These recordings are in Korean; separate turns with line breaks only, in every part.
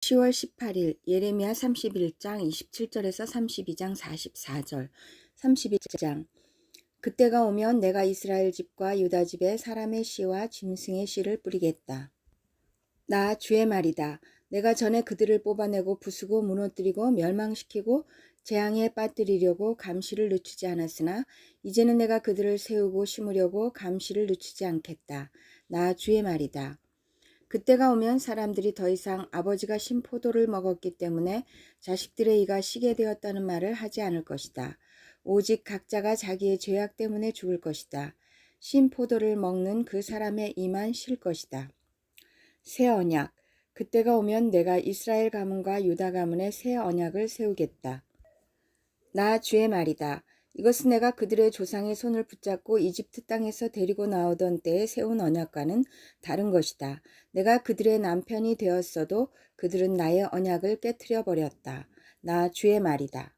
10월 18일 예레미야 31장 27절에서 32장 44절 31장 그때가 오면 내가 이스라엘 집과 유다 집에 사람의 씨와 짐승의 씨를 뿌리겠다. 나 주의 말이다. 내가 전에 그들을 뽑아내고 부수고 무너뜨리고 멸망시키고 재앙에 빠뜨리려고 감시를 늦추지 않았으나 이제는 내가 그들을 세우고 심으려고 감시를 늦추지 않겠다. 나 주의 말이다. 그때가 오면 사람들이 더 이상 아버지가 신 포도를 먹었기 때문에 자식들의 이가 시게 되었다는 말을 하지 않을 것이다. 오직 각자가 자기의 죄악 때문에 죽을 것이다. 신 포도를 먹는 그 사람의 이만 쉴 것이다. 새 언약. 그때가 오면 내가 이스라엘 가문과 유다 가문에 새 언약을 세우겠다. 나 주의 말이다. 이것은 내가 그들의 조상의 손을 붙잡고 이집트 땅에서 데리고 나오던 때에 세운 언약과는 다른 것이다. 내가 그들의 남편이 되었어도 그들은 나의 언약을 깨트려 버렸다. 나 주의 말이다.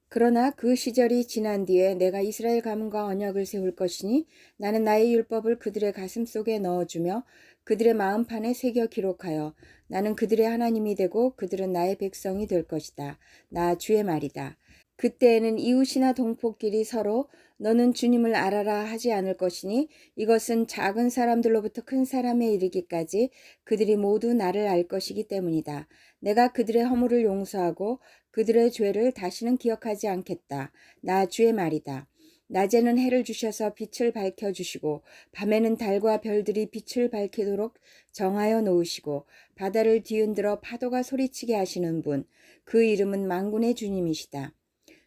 그러나 그 시절이 지난 뒤에 내가 이스라엘 가문과 언약을 세울 것이니 나는 나의 율법을 그들의 가슴 속에 넣어주며 그들의 마음판에 새겨 기록하여 나는 그들의 하나님이 되고 그들은 나의 백성이 될 것이다. 나 주의 말이다. 그때에는 이웃이나 동포끼리 서로 너는 주님을 알아라 하지 않을 것이니 이것은 작은 사람들로부터 큰 사람에 이르기까지 그들이 모두 나를 알 것이기 때문이다. 내가 그들의 허물을 용서하고 그들의 죄를 다시는 기억하지 않겠다. 나 주의 말이다. 낮에는 해를 주셔서 빛을 밝혀주시고 밤에는 달과 별들이 빛을 밝히도록 정하여 놓으시고 바다를 뒤흔들어 파도가 소리치게 하시는 분, 그 이름은 만군의 주님이시다.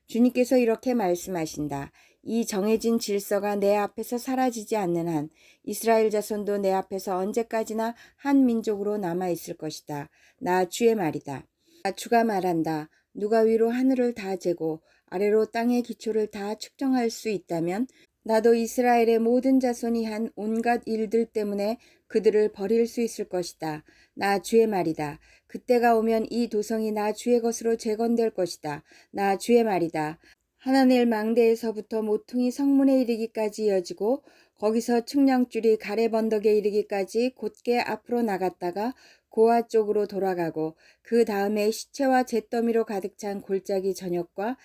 주님께서 이렇게 말씀하신다. 이 정해진 질서가 내 앞에서 사라지지 않는 한 이스라엘 자손도 내 앞에서 언제까지나 한 민족으로 남아있을 것이다. 나 주의 말이다. 주가 말한다. 누가 위로 하늘을 다 재고 아래로 땅의 기초를 다 측정할 수 있다면 나도 이스라엘의 모든 자손이 한 온갖 일들 때문에 그들을 버릴 수 있을 것이다. 나 주의 말이다. 그때가 오면 이 도성이 나 주의 것으로 재건될 것이다. 나 주의 말이다. 하나넬 망대에서부터 모퉁이 성문에 이르기까지 이어지고 거기서 측량줄이 가래 번덕에 이르기까지 곧게 앞으로 나갔다가 고아 쪽으로 돌아가고 그 다음에 시체와 잿더미로 가득 찬 골짜기 전역과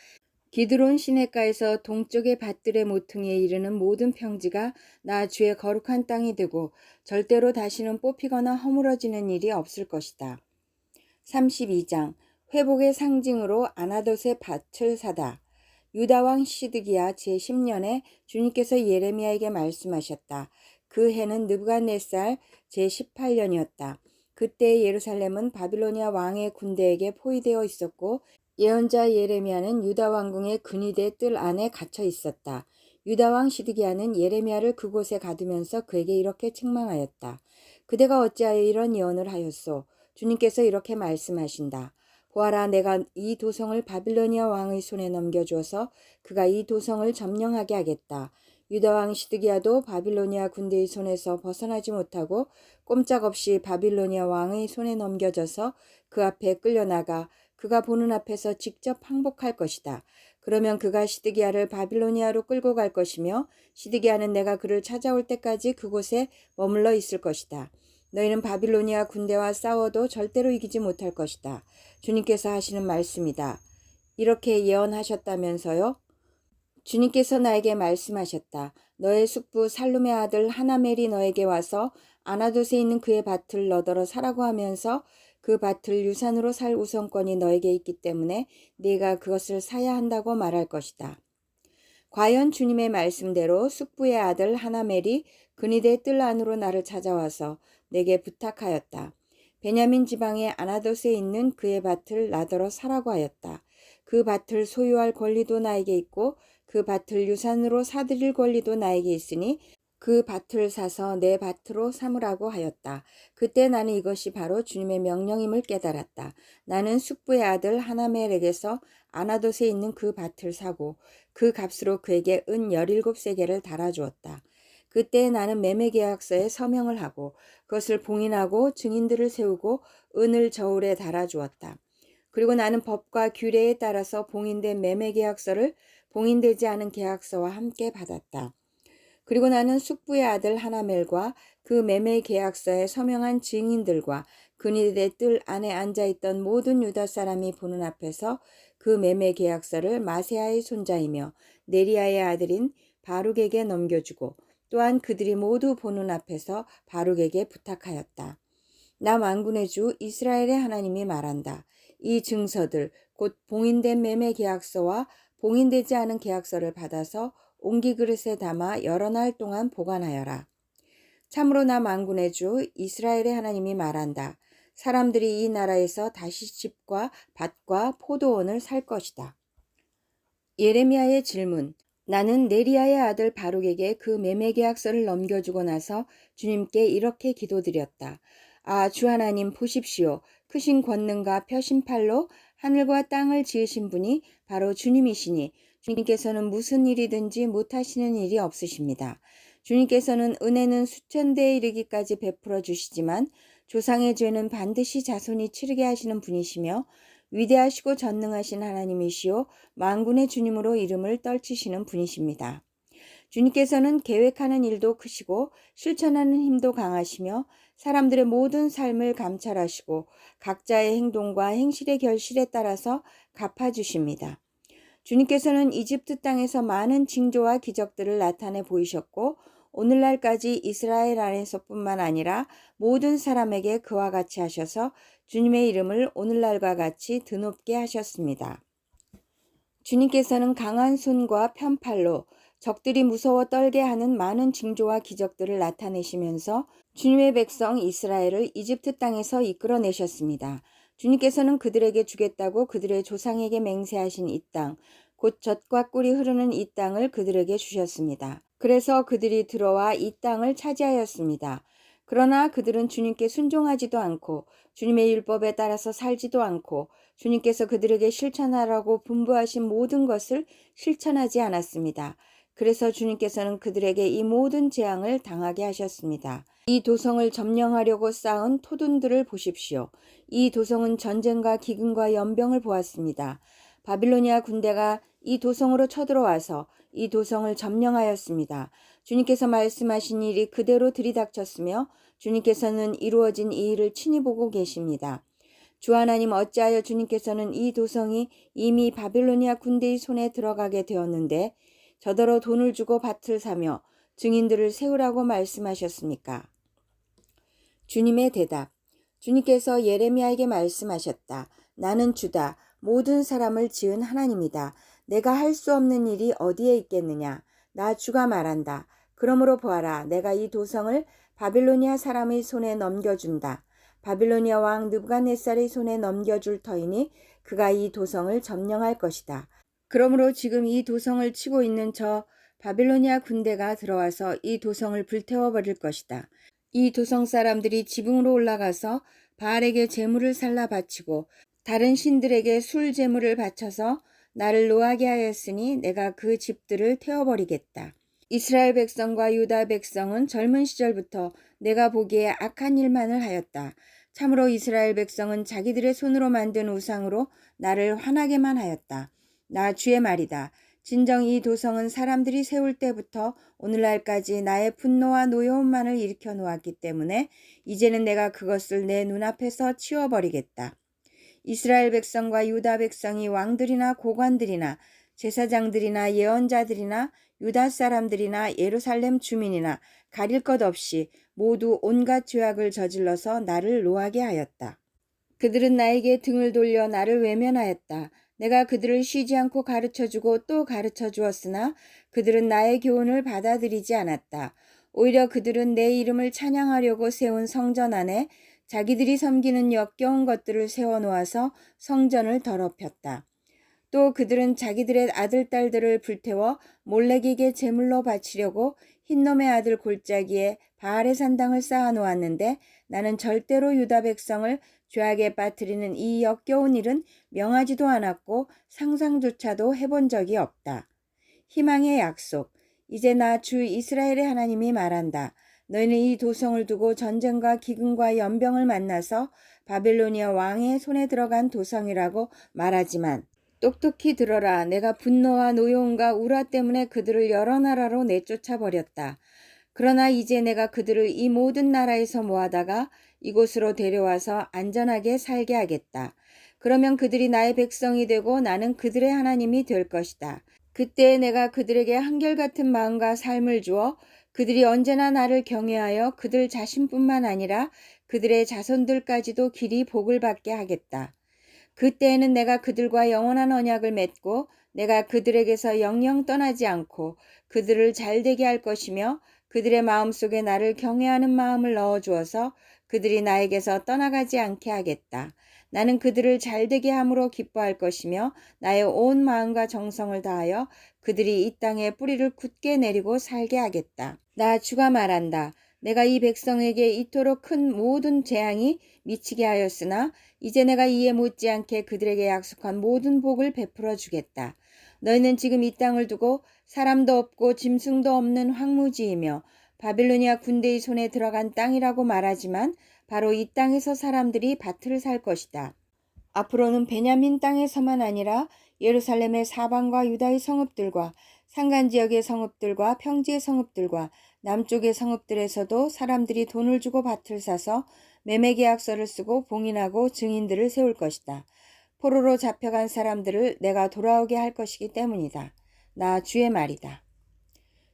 기드론 시내가에서 동쪽의 밭들의 모퉁이에 이르는 모든 평지가 나 주의 거룩한 땅이 되고 절대로 다시는 뽑히거나 허물어지는 일이 없을 것이다. 32장 회복의 상징으로 아나돗의 밭을 사다. 유다왕 시드기야 제10년에 주님께서 예레미야에게 말씀하셨다. 그 해는 느부갓네살 제18년이었다. 그때 예루살렘은 바빌로니아 왕의 군대에게 포위되어 있었고 예언자 예레미야는 유다 왕궁의 근위대 뜰 안에 갇혀 있었다. 유다 왕 시드기야는 예레미야를 그곳에 가두면서 그에게 이렇게 책망하였다. 그대가 어찌하여 이런 예언을 하였소? 주님께서 이렇게 말씀하신다. 보아라, 내가 이 도성을 바빌로니아 왕의 손에 넘겨주어서 그가 이 도성을 점령하게 하겠다. 유다 왕 시드기야도 바빌로니아 군대의 손에서 벗어나지 못하고 꼼짝없이 바빌로니아 왕의 손에 넘겨져서 그 앞에 끌려나가 그가 보는 앞에서 직접 항복할 것이다. 그러면 그가 시드기야를 바빌로니아로 끌고 갈 것이며 시드기야는 내가 그를 찾아올 때까지 그곳에 머물러 있을 것이다. 너희는 바빌로니아 군대와 싸워도 절대로 이기지 못할 것이다. 주님께서 하시는 말씀이다. 이렇게 예언하셨다면서요? 주님께서 나에게 말씀하셨다. 너의 숙부 살룸의 아들 하나멜이 너에게 와서 아나돗에 있는 그의 밭을 너더러 사라고 하면서 그 밭을 유산으로 살 우선권이 너에게 있기 때문에 네가 그것을 사야 한다고 말할 것이다. 과연 주님의 말씀대로 숙부의 아들 하나멜이 근위대 뜰 안으로 나를 찾아와서 내게 부탁하였다. 베냐민 지방의 아나돗에 있는 그의 밭을 나더러 사라고 하였다. 그 밭을 소유할 권리도 나에게 있고 그 밭을 유산으로 사들일 권리도 나에게 있으니 그 밭을 사서 내 밭으로 삼으라고 하였다. 그때 나는 이것이 바로 주님의 명령임을 깨달았다. 나는 숙부의 아들 하나멜에게서 아나돗에 있는 그 밭을 사고 그 값으로 그에게 은 17세겔을 달아주었다. 그때 나는 매매계약서에 서명을 하고 그것을 봉인하고 증인들을 세우고 은을 저울에 달아주었다. 그리고 나는 법과 규례에 따라서 봉인된 매매계약서를 봉인되지 않은 계약서와 함께 받았다. 그리고 나는 숙부의 아들 하나멜과 그 매매 계약서에 서명한 증인들과 그네들의 뜰 안에 앉아있던 모든 유다 사람이 보는 앞에서 그 매매 계약서를 마세아의 손자이며 네리야의 아들인 바룩에게 넘겨주고 또한 그들이 모두 보는 앞에서 바룩에게 부탁하였다. 나 만군의 주 이스라엘의 하나님이 말한다. 이 증서들 곧 봉인된 매매 계약서와 봉인되지 않은 계약서를 받아서 옹기 그릇에 담아 여러 날 동안 보관하여라. 참으로 나 만군의 주 이스라엘의 하나님이 말한다. 사람들이 이 나라에서 다시 집과 밭과 포도원을 살 것이다. 예레미야의 질문. 나는 네리야의 아들 바룩에게 그 매매 계약서를 넘겨주고 나서 주님께 이렇게 기도드렸다. 아, 주 하나님 보십시오. 크신 권능과 펴신 팔로 하늘과 땅을 지으신 분이 바로 주님이시니 주님께서는 무슨 일이든지 못하시는 일이 없으십니다. 주님께서는 은혜는 수천 대에 이르기까지 베풀어 주시지만 조상의 죄는 반드시 자손이 치르게 하시는 분이시며 위대하시고 전능하신 하나님이시요 만군의 주님으로 이름을 떨치시는 분이십니다. 주님께서는 계획하는 일도 크시고 실천하는 힘도 강하시며 사람들의 모든 삶을 감찰하시고 각자의 행동과 행실의 결실에 따라서 갚아주십니다. 주님께서는 이집트 땅에서 많은 징조와 기적들을 나타내 보이셨고 오늘날까지 이스라엘 안에서뿐만 아니라 모든 사람에게 그와 같이 하셔서 주님의 이름을 오늘날과 같이 드높게 하셨습니다. 주님께서는 강한 손과 편팔로 적들이 무서워 떨게 하는 많은 징조와 기적들을 나타내시면서 주님의 백성 이스라엘을 이집트 땅에서 이끌어내셨습니다. 주님께서는 그들에게 주겠다고 그들의 조상에게 맹세하신 이 땅, 곧 젖과 꿀이 흐르는 이 땅을 그들에게 주셨습니다. 그래서 그들이 들어와 이 땅을 차지하였습니다. 그러나 그들은 주님께 순종하지도 않고 주님의 율법에 따라서 살지도 않고 주님께서 그들에게 실천하라고 분부하신 모든 것을 실천하지 않았습니다. 그래서 주님께서는 그들에게 이 모든 재앙을 당하게 하셨습니다. 이 도성을 점령하려고 쌓은 토둔들을 보십시오. 이 도성은 전쟁과 기근과 연병을 보았습니다. 바빌로니아 군대가 이 도성으로 쳐들어와서 이 도성을 점령하였습니다. 주님께서 말씀하신 일이 그대로 들이닥쳤으며 주님께서는 이루어진 이 일을 친히 보고 계십니다. 주 하나님 어찌하여 주님께서는 이 도성이 이미 바빌로니아 군대의 손에 들어가게 되었는데 저더러 돈을 주고 밭을 사며 증인들을 세우라고 말씀하셨습니까? 주님의 대답. 주님께서 예레미야에게 말씀하셨다. 나는 주다. 모든 사람을 지은 하나님이다. 내가 할 수 없는 일이 어디에 있겠느냐. 나 주가 말한다. 그러므로 보아라. 내가 이 도성을 바빌로니아 사람의 손에 넘겨준다. 바빌로니아 왕 느부갓네살의 손에 넘겨줄 터이니 그가 이 도성을 점령할 것이다. 그러므로 지금 이 도성을 치고 있는 저 바빌로니아 군대가 들어와서 이 도성을 불태워버릴 것이다. 이 도성 사람들이 지붕으로 올라가서 바알에게 제물을 살라 바치고 다른 신들에게 술 제물을 바쳐서 나를 노하게 하였으니 내가 그 집들을 태워버리겠다. 이스라엘 백성과 유다 백성은 젊은 시절부터 내가 보기에 악한 일만을 하였다. 참으로 이스라엘 백성은 자기들의 손으로 만든 우상으로 나를 화나게만 하였다. 나 주의 말이다. 진정 이 도성은 사람들이 세울 때부터 오늘날까지 나의 분노와 노여움만을 일으켜 놓았기 때문에 이제는 내가 그것을 내 눈앞에서 치워버리겠다. 이스라엘 백성과 유다 백성이 왕들이나 고관들이나 제사장들이나 예언자들이나 유다 사람들이나 예루살렘 주민이나 가릴 것 없이 모두 온갖 죄악을 저질러서 나를 노하게 하였다. 그들은 나에게 등을 돌려 나를 외면하였다. 내가 그들을 쉬지 않고 가르쳐주고 또 가르쳐 주었으나 그들은 나의 교훈을 받아들이지 않았다. 오히려 그들은 내 이름을 찬양하려고 세운 성전 안에 자기들이 섬기는 역겨운 것들을 세워놓아서 성전을 더럽혔다. 또 그들은 자기들의 아들, 딸들을 불태워 몰렉에게 제물로 바치려고 흰놈의 아들 골짜기에 바알의 산당을 쌓아놓았는데 나는 절대로 유다 백성을 죄악에 빠뜨리는 이 역겨운 일은 명하지도 않았고 상상조차도 해본 적이 없다. 희망의 약속. 이제 나 주 이스라엘의 하나님이 말한다. 너희는 이 도성을 두고 전쟁과 기근과 연병을 만나서 바빌로니아 왕의 손에 들어간 도성이라고 말하지만 똑똑히 들어라. 내가 분노와 노여움과 우라 때문에 그들을 여러 나라로 내쫓아 버렸다. 그러나 이제 내가 그들을 이 모든 나라에서 모아다가 이곳으로 데려와서 안전하게 살게 하겠다. 그러면 그들이 나의 백성이 되고 나는 그들의 하나님이 될 것이다. 그때 내가 그들에게 한결같은 마음과 삶을 주어 그들이 언제나 나를 경외하여 그들 자신뿐만 아니라 그들의 자손들까지도 길이 복을 받게 하겠다. 그때에는 내가 그들과 영원한 언약을 맺고 내가 그들에게서 영영 떠나지 않고 그들을 잘되게 할 것이며 그들의 마음속에 나를 경외하는 마음을 넣어주어서 그들이 나에게서 떠나가지 않게 하겠다. 나는 그들을 잘되게 함으로 기뻐할 것이며 나의 온 마음과 정성을 다하여 그들이 이 땅에 뿌리를 굳게 내리고 살게 하겠다. 나 주가 말한다. 내가 이 백성에게 이토록 큰 모든 재앙이 미치게 하였으나 이제 내가 이에 못지않게 그들에게 약속한 모든 복을 베풀어 주겠다. 너희는 지금 이 땅을 두고 사람도 없고 짐승도 없는 황무지이며 바빌로니아 군대의 손에 들어간 땅이라고 말하지만 바로 이 땅에서 사람들이 밭을 살 것이다. 앞으로는 베냐민 땅에서만 아니라 예루살렘의 사방과 유다의 성읍들과 산간지역의 성읍들과 평지의 성읍들과 남쪽의 성읍들에서도 사람들이 돈을 주고 밭을 사서 매매계약서를 쓰고 봉인하고 증인들을 세울 것이다. 포로로 잡혀간 사람들을 내가 돌아오게 할 것이기 때문이다. 나 주의 말이다.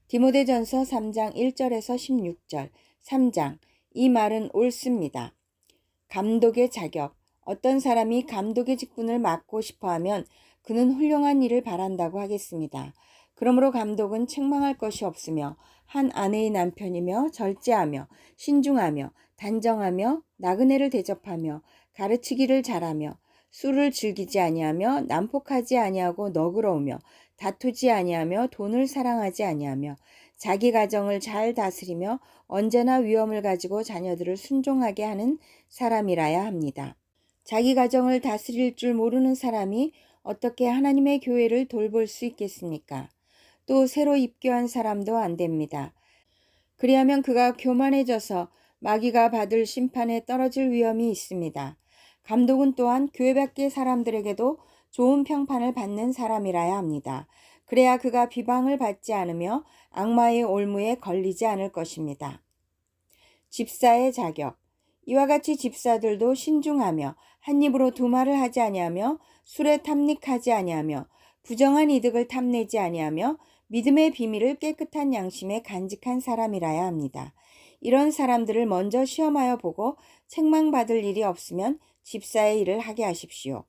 디모데전서 3장 1절에서 16절 3장 이 말은 옳습니다. 감독의 자격 어떤 사람이 감독의 직분을 맡고 싶어하면 그는 훌륭한 일을 바란다고 하겠습니다. 그러므로 감독은 책망할 것이 없으며 한 아내의 남편이며 절제하며 신중하며 단정하며 나그네를 대접하며 가르치기를 잘하며 술을 즐기지 아니하며 난폭하지 아니하고 너그러우며 다투지 아니하며 돈을 사랑하지 아니하며 자기 가정을 잘 다스리며 언제나 위엄을 가지고 자녀들을 순종하게 하는 사람이라야 합니다. 자기 가정을 다스릴 줄 모르는 사람이 어떻게 하나님의 교회를 돌볼 수 있겠습니까? 또 새로 입교한 사람도 안 됩니다. 그리하면 그가 교만해져서 마귀가 받을 심판에 떨어질 위험이 있습니다. 감독은 또한 교회 밖의 사람들에게도 좋은 평판을 받는 사람이라야 합니다. 그래야 그가 비방을 받지 않으며 악마의 올무에 걸리지 않을 것입니다. 집사의 자격 이와 같이 집사들도 신중하며 한 입으로 두 말을 하지 아니하며 술에 탐닉하지 아니하며 부정한 이득을 탐내지 아니하며 믿음의 비밀을 깨끗한 양심에 간직한 사람이라야 합니다. 이런 사람들을 먼저 시험하여 보고 책망받을 일이 없으면 집사의 일을 하게 하십시오.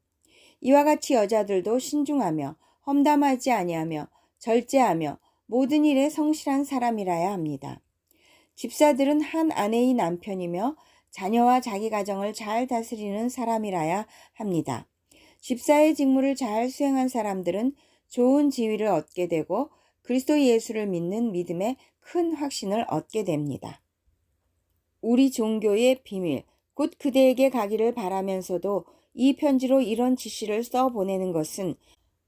이와 같이 여자들도 신중하며 험담하지 아니하며 절제하며 모든 일에 성실한 사람이라야 합니다. 집사들은 한 아내의 남편이며 자녀와 자기 가정을 잘 다스리는 사람이라야 합니다. 집사의 직무를 잘 수행한 사람들은 좋은 지위를 얻게 되고 그리스도 예수를 믿는 믿음에 큰 확신을 얻게 됩니다. 우리 종교의 비밀, 곧 그대에게 가기를 바라면서도 이 편지로 이런 지시를 써 보내는 것은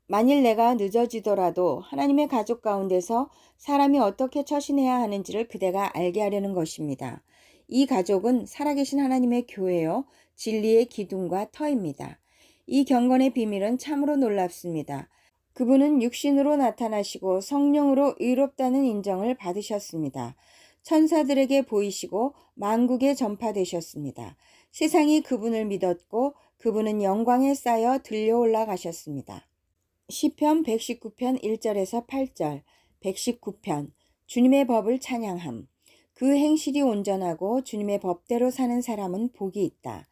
만일 내가 늦어지더라도 하나님의 가족 가운데서 사람이 어떻게 처신해야 하는지를 그대가 알게 하려는 것입니다. 이 가족은 살아계신 하나님의 교회요, 진리의 기둥과 터입니다. 이 경건의 비밀은 참으로 놀랍습니다. 그분은 육신으로 나타나시고 성령으로 의롭다는 인정을 받으셨습니다. 천사들에게 보이시고 만국에 전파되셨습니다. 세상이 그분을 믿었고 그분은 영광에 쌓여 들려 올라가셨습니다. 시편 119편 1절에서 8절 119편 주님의 법을 찬양함. 그 행실이 온전하고 주님의 법대로 사는 사람은 복이 있다.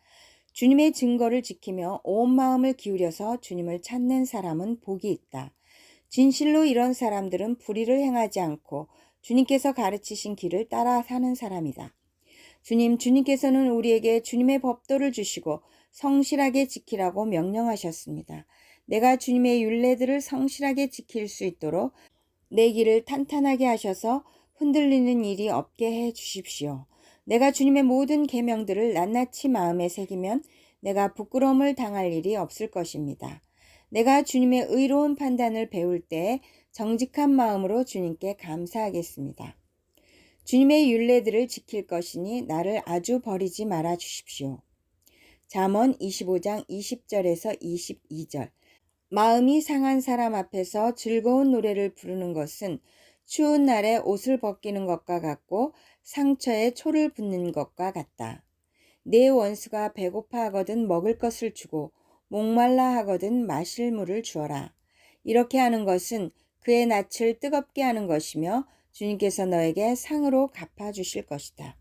주님의 증거를 지키며 온 마음을 기울여서 주님을 찾는 사람은 복이 있다. 진실로 이런 사람들은 불의를 행하지 않고 주님께서 가르치신 길을 따라 사는 사람이다. 주님께서는 우리에게 주님의 법도를 주시고 성실하게 지키라고 명령하셨습니다. 내가 주님의 율례들을 성실하게 지킬 수 있도록 내 길을 탄탄하게 하셔서 흔들리는 일이 없게 해 주십시오. 내가 주님의 모든 계명들을 낱낱이 마음에 새기면 내가 부끄러움을 당할 일이 없을 것입니다. 내가 주님의 의로운 판단을 배울 때에 정직한 마음으로 주님께 감사하겠습니다. 주님의 율례들을 지킬 것이니 나를 아주 버리지 말아 주십시오. 잠언 25장 20절에서 22절 마음이 상한 사람 앞에서 즐거운 노래를 부르는 것은 추운 날에 옷을 벗기는 것과 같고 상처에 초를 붓는 것과 같다. 내 원수가 배고파 하거든 먹을 것을 주고 목말라 하거든 마실 물을 주어라. 이렇게 하는 것은 그의 낯을 뜨겁게 하는 것이며 주님께서 너에게 상으로 갚아주실 것이다.